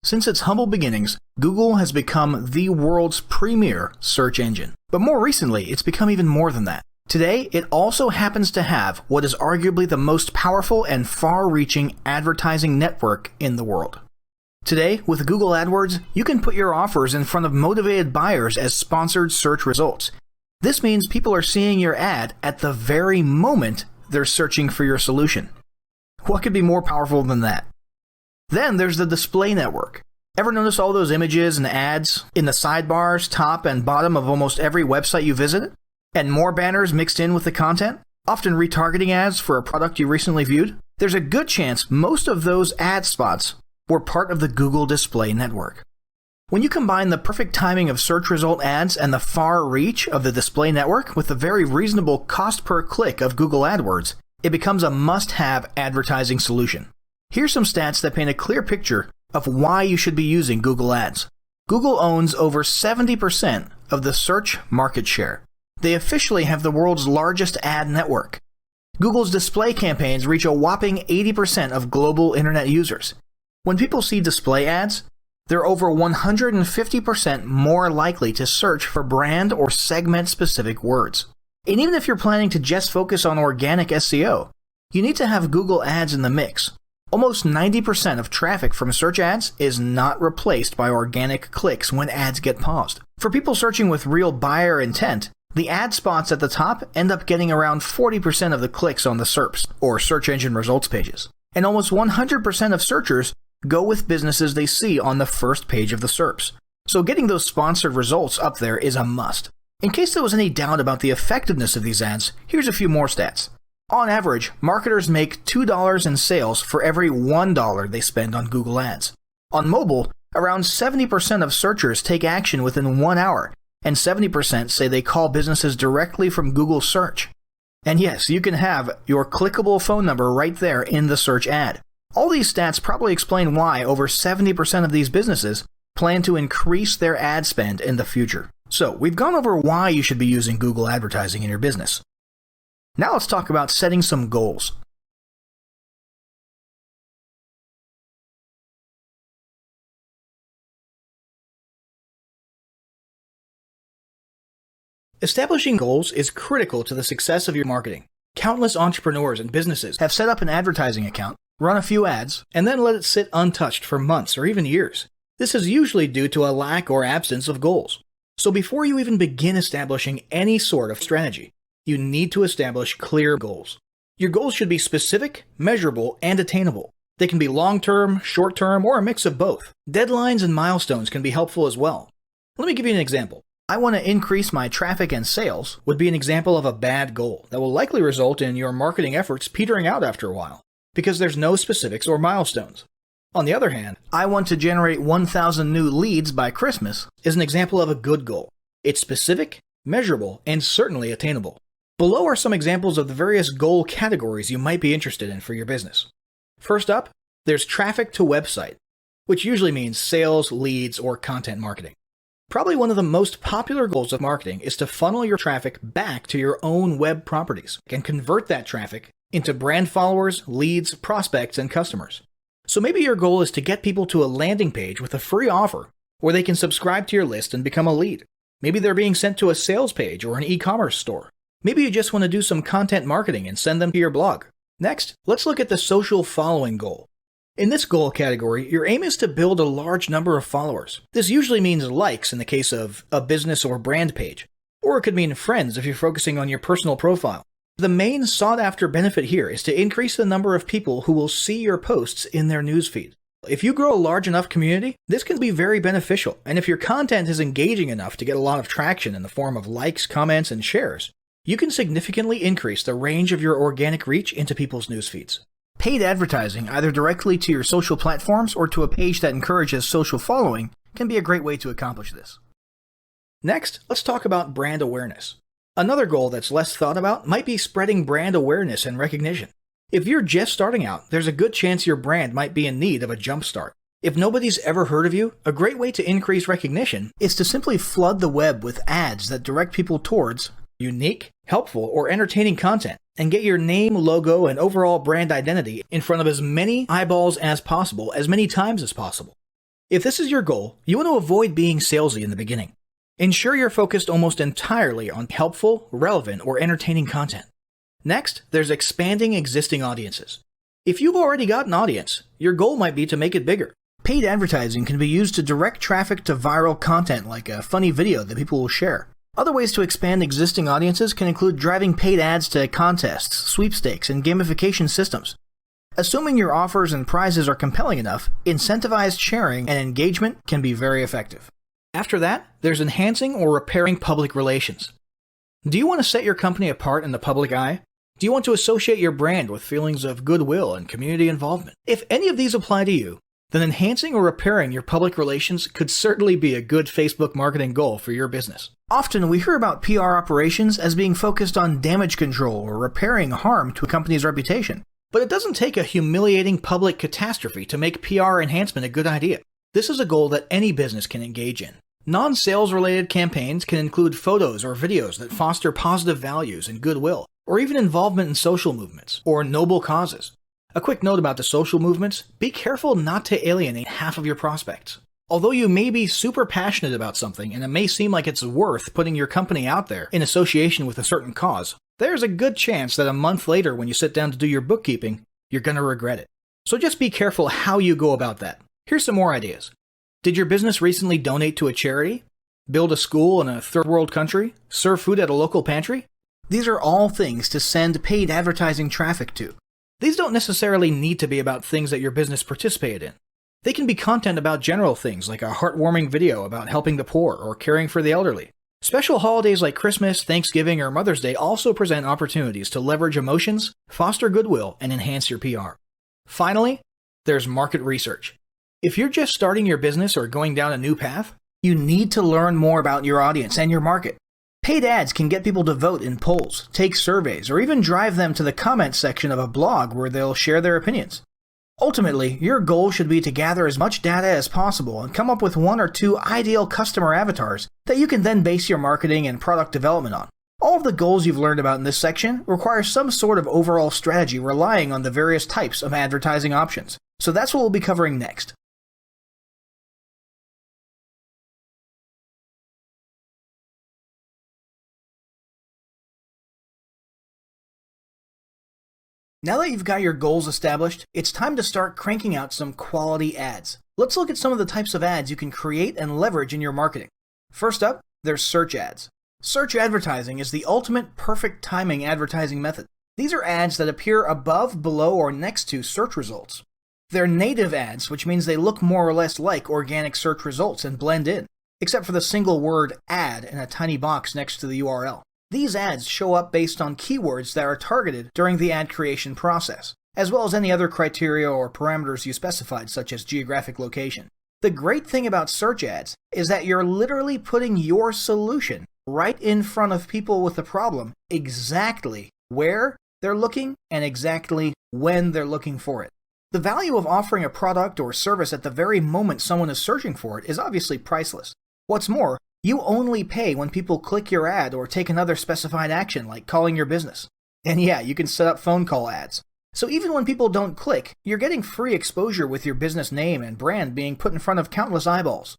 Since its humble beginnings, Google has become the world's premier search engine. But more recently, it's become even more than that. Today, it also happens to have what is arguably the most powerful and far-reaching advertising network in the world. Today, with Google AdWords, you can put your offers in front of motivated buyers as sponsored search results. This means people are seeing your ad at the very moment they're searching for your solution. What could be more powerful than that? Then there's the display network. Ever notice all those images and ads in the sidebars, top and bottom of almost every website you visit? And more banners mixed in with the content? Often retargeting ads for a product you recently viewed? There's a good chance most of those ad spots were part of the Google display network. When you combine the perfect timing of search result ads and the far reach of the display network with the very reasonable cost per click of Google AdWords, it becomes a must-have advertising solution. Here's some stats that paint a clear picture of why you should be using Google Ads. Google owns over 70% of the search market share. They officially have the world's largest ad network. Google's display campaigns reach a whopping 80% of global internet users. When people see display ads, they're over 150% more likely to search for brand or segment-specific words. And even if you're planning to just focus on organic SEO, you need to have Google Ads in the mix. Almost 90% of traffic from search ads is not replaced by organic clicks when ads get paused. For people searching with real buyer intent, the ad spots at the top end up getting around 40% of the clicks on the SERPs, or search engine results pages. And almost 100% of searchers go with businesses they see on the first page of the SERPs. So getting those sponsored results up there is a must. In case there was any doubt about the effectiveness of these ads, here's a few more stats. On average, marketers make $2 in sales for every $1 they spend on Google Ads. On mobile, around 70% of searchers take action within 1 hour, and 70% say they call businesses directly from Google Search. And yes, you can have your clickable phone number right there in the search ad. All these stats probably explain why over 70% of these businesses plan to increase their ad spend in the future. So, we've gone over why you should be using Google advertising in your business. Now let's talk about setting some goals. Establishing goals is critical to the success of your marketing. Countless entrepreneurs and businesses have set up an advertising account, run a few ads, and then let it sit untouched for months or even years. This is usually due to a lack or absence of goals. So before you even begin establishing any sort of strategy, you need to establish clear goals. Your goals should be specific, measurable, and attainable. They can be long-term, short-term, or a mix of both. Deadlines and milestones can be helpful as well. Let me give you an example. I want to increase my traffic and sales would be an example of a bad goal that will likely result in your marketing efforts petering out after a while, because there's no specifics or milestones. On the other hand, I want to generate 1,000 new leads by Christmas is an example of a good goal. It's specific, measurable, and certainly attainable. Below are some examples of the various goal categories you might be interested in for your business. First up, there's traffic to website, which usually means sales, leads, or content marketing. Probably one of the most popular goals of marketing is to funnel your traffic back to your own web properties and convert that traffic into brand followers, leads, prospects, and customers. So maybe your goal is to get people to a landing page with a free offer where they can subscribe to your list and become a lead. Maybe they're being sent to a sales page or an e-commerce store. Maybe you just want to do some content marketing and send them to your blog. Next, let's look at the social following goal. In this goal category, your aim is to build a large number of followers. This usually means likes in the case of a business or brand page, or it could mean friends if you're focusing on your personal profile. The main sought-after benefit here is to increase the number of people who will see your posts in their newsfeed. If you grow a large enough community, this can be very beneficial, and if your content is engaging enough to get a lot of traction in the form of likes, comments, and shares, you can significantly increase the range of your organic reach into people's newsfeeds. Paid advertising, either directly to your social platforms or to a page that encourages social following, can be a great way to accomplish this. Next, let's talk about brand awareness. Another goal that's less thought about might be spreading brand awareness and recognition. If you're just starting out, there's a good chance your brand might be in need of a jump start. If nobody's ever heard of you, a great way to increase recognition is to simply flood the web with ads that direct people towards unique, helpful, or entertaining content, and get your name, logo, and overall brand identity in front of as many eyeballs as possible, as many times as possible. If this is your goal, you want to avoid being salesy in the beginning. Ensure you're focused almost entirely on helpful, relevant, or entertaining content. Next, there's expanding existing audiences. If you've already got an audience, your goal might be to make it bigger. Paid advertising can be used to direct traffic to viral content like a funny video that people will share. Other ways to expand existing audiences can include driving paid ads to contests, sweepstakes, and gamification systems. Assuming your offers and prizes are compelling enough, incentivized sharing and engagement can be very effective. After that, there's enhancing or repairing public relations. Do you want to set your company apart in the public eye? Do you want to associate your brand with feelings of goodwill and community involvement? If any of these apply to you, then enhancing or repairing your public relations could certainly be a good Facebook marketing goal for your business. Often we hear about PR operations as being focused on damage control or repairing harm to a company's reputation. But it doesn't take a humiliating public catastrophe to make PR enhancement a good idea. This is a goal that any business can engage in. Non-sales related campaigns can include photos or videos that foster positive values and goodwill, or even involvement in social movements or noble causes. A quick note about the social movements: be careful not to alienate half of your prospects. Although you may be super passionate about something and it may seem like it's worth putting your company out there in association with a certain cause, there's a good chance that a month later when you sit down to do your bookkeeping, you're going to regret it. So just be careful how you go about that. Here's some more ideas. Did your business recently donate to a charity? Build a school in a third world country? Serve food at a local pantry? These are all things to send paid advertising traffic to. These don't necessarily need to be about things that your business participated in. They can be content about general things like a heartwarming video about helping the poor or caring for the elderly. Special holidays like Christmas, Thanksgiving, or Mother's Day also present opportunities to leverage emotions, foster goodwill, and enhance your PR. Finally, there's market research. If you're just starting your business or going down a new path, you need to learn more about your audience and your market. Paid ads can get people to vote in polls, take surveys, or even drive them to the comments section of a blog where they'll share their opinions. Ultimately, your goal should be to gather as much data as possible and come up with one or two ideal customer avatars that you can then base your marketing and product development on. All of the goals you've learned about in this section require some sort of overall strategy relying on the various types of advertising options. So that's what we'll be covering next. Now that you've got your goals established, it's time to start cranking out some quality ads. Let's look at some of the types of ads you can create and leverage in your marketing. First up, there's search ads. Search advertising is the ultimate perfect timing advertising method. These are ads that appear above, below, or next to search results. They're native ads, which means they look more or less like organic search results and blend in, except for the single word ad in a tiny box next to the URL. These ads show up based on keywords that are targeted during the ad creation process, as well as any other criteria or parameters you specified, such as geographic location. The great thing about search ads is that you're literally putting your solution right in front of people with a problem exactly where they're looking and exactly when they're looking for it. The value of offering a product or service at the very moment someone is searching for it is obviously priceless. What's more, you only pay when people click your ad or take another specified action like calling your business. And yeah, you can set up phone call ads. So even when people don't click, you're getting free exposure with your business name and brand being put in front of countless eyeballs.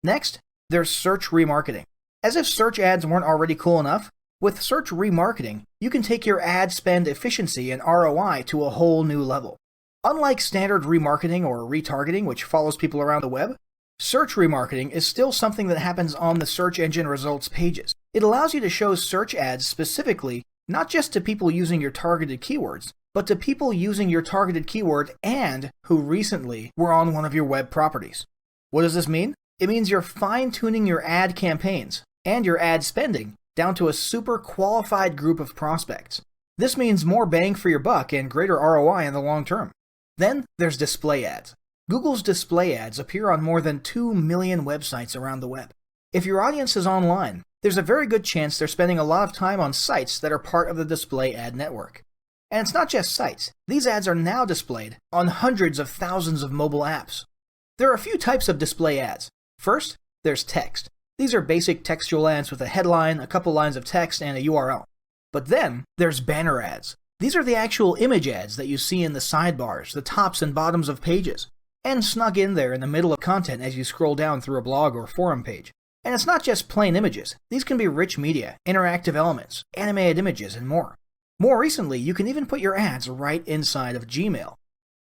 Next, there's search remarketing. As if search ads weren't already cool enough, with search remarketing, you can take your ad spend efficiency and ROI to a whole new level. Unlike standard remarketing or retargeting, which follows people around the web, search remarketing is still something that happens on the search engine results pages. It allows you to show search ads specifically, not just to people using your targeted keywords, but to people using your targeted keyword and who recently were on one of your web properties. What does this mean? It means you're fine-tuning your ad campaigns and your ad spending down to a super qualified group of prospects. This means more bang for your buck and greater ROI in the long term. Then there's display ads. Google's display ads appear on more than 2 million websites around the web. If your audience is online, there's a very good chance they're spending a lot of time on sites that are part of the display ad network. And it's not just sites. These ads are now displayed on hundreds of thousands of mobile apps. There are a few types of display ads. First, there's text. These are basic textual ads with a headline, a couple lines of text, and a URL. But then, there's banner ads. These are the actual image ads that you see in the sidebars, the tops and bottoms of pages. and snuck in there in the middle of content as you scroll down through a blog or forum page. And it's not just plain images. These can be rich media, interactive elements, animated images, and more. More recently, you can even put your ads right inside of Gmail.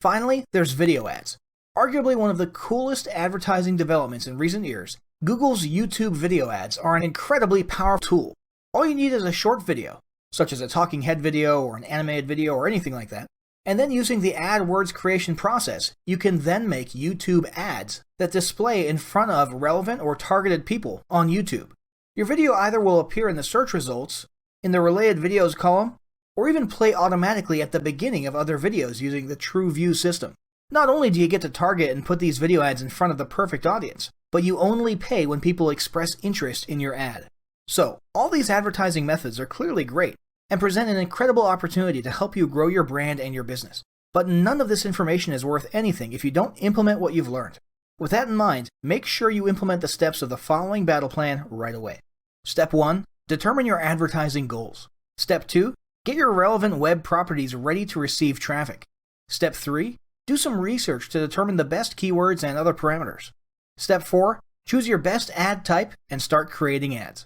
Finally, there's video ads. Arguably one of the coolest advertising developments in recent years, Google's YouTube video ads are an incredibly powerful tool. All you need is a short video, such as a talking head video or an animated video or anything like that, and then using the AdWords creation process, you can then make YouTube ads that display in front of relevant or targeted people on YouTube. Your video either will appear in the search results, in the related videos column, or even play automatically at the beginning of other videos using the TrueView system. Not only do you get to target and put these video ads in front of the perfect audience, but you only pay when people express interest in your ad. So, all these advertising methods are clearly great and present an incredible opportunity to help you grow your brand and your business. But none of this information is worth anything if you don't implement what you've learned. With that in mind, make sure you implement the steps of the following battle plan right away. Step 1. Determine your advertising goals. Step 2. Get your relevant web properties ready to receive traffic. Step 3. Do some research to determine the best keywords and other parameters. Step 4. Choose your best ad type and start creating ads.